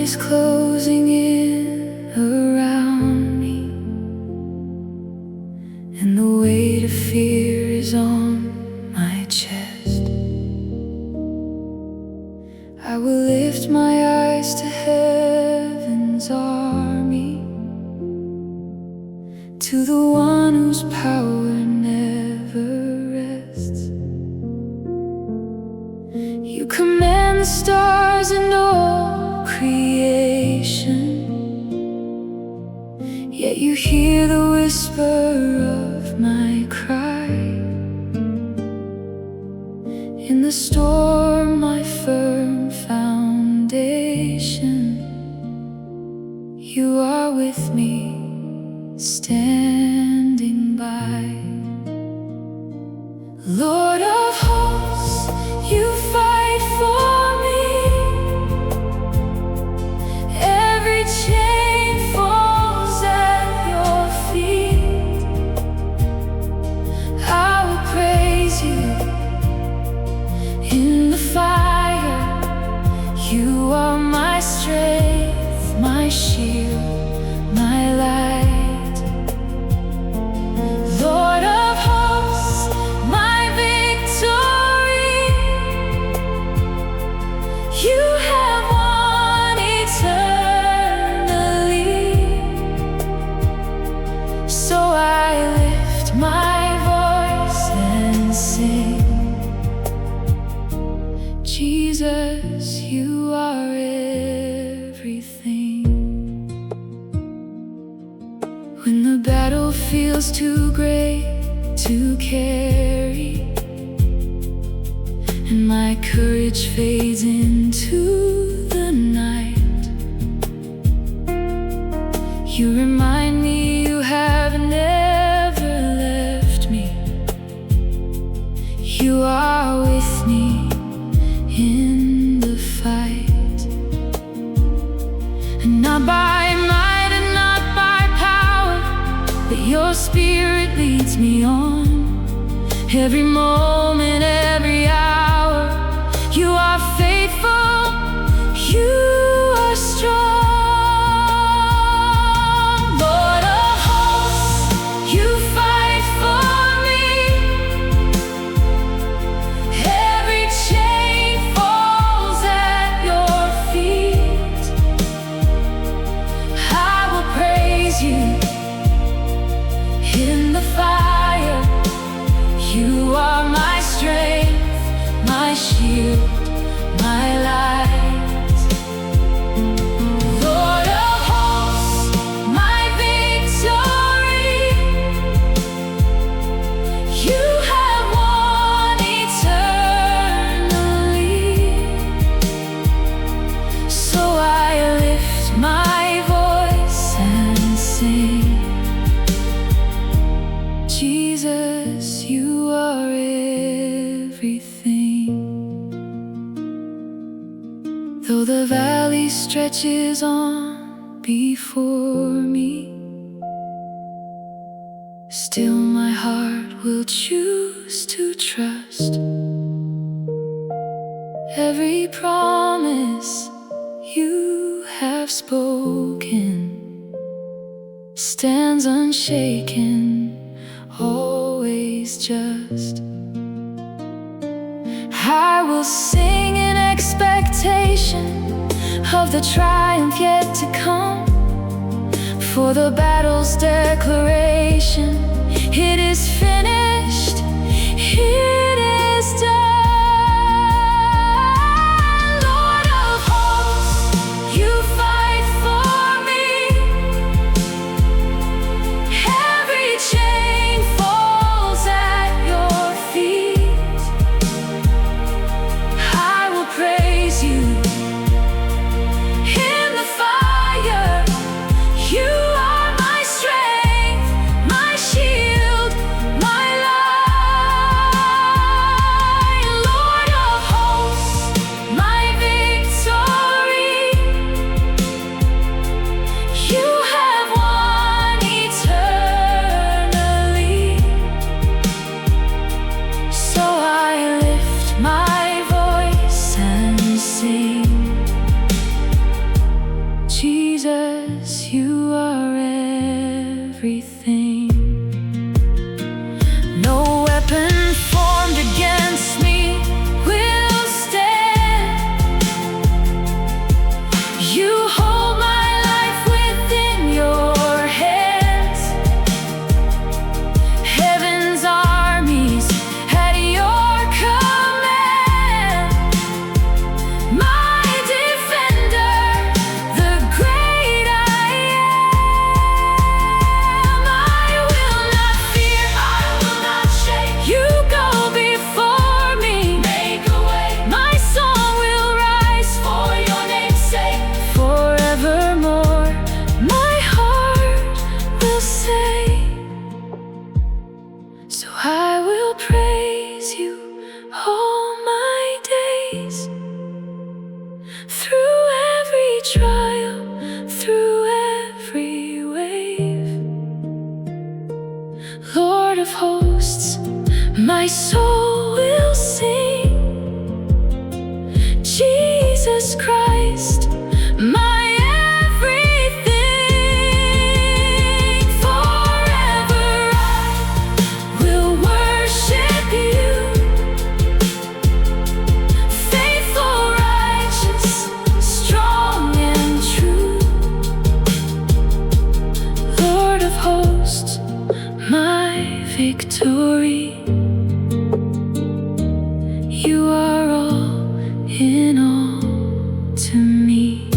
is closing in around me, and the weight of fear is on my chest. I will lift my eyes to heaven's army, to the one whose power never rests. You command the stars and all creation, yet you hear the whisper of my cry. In the storm, my firm foundation, you are with me, standing by. Lord of hosts, you fight for me. Every chain falls at your feet. I will praise you in the fire. You are my strength, my shield, my light. Lord of hosts, my victory, you have won eternally. So I lift my voice and sing, Jesus, you are everything. When the battle feels too great to carry, and my courage fades into the night, you remind me you have never left me. You are with me in the fight, and not by might and not by power, but your spirit leads me on. Every moment, every hour, you are faithful, you are strong. Lord of hosts, you fight for me. Every chain falls at your feet. I will praise you in the fire. You are my strength, my shield, my light. Lord of hosts, my victory, you have won eternally. So I lift my voice and sing, Jesus, you are everything. Though the valley stretches on before me, still my heart will choose to trust. Every promise you have spoken stands unshaken, always just. I will sing in expectation of the triumph yet to come, for the battle's declaration, it is finished, it is done. Lord of hosts, you fight for me. Every chain falls at your feet. I will praise you in the fire. You are my strength, my shield, my light. my soul will sing. Jesus Christ, my everything. Forever I will worship you. Faithful, righteous, strong and true. Lord of hosts, my victory. You are all in all to me.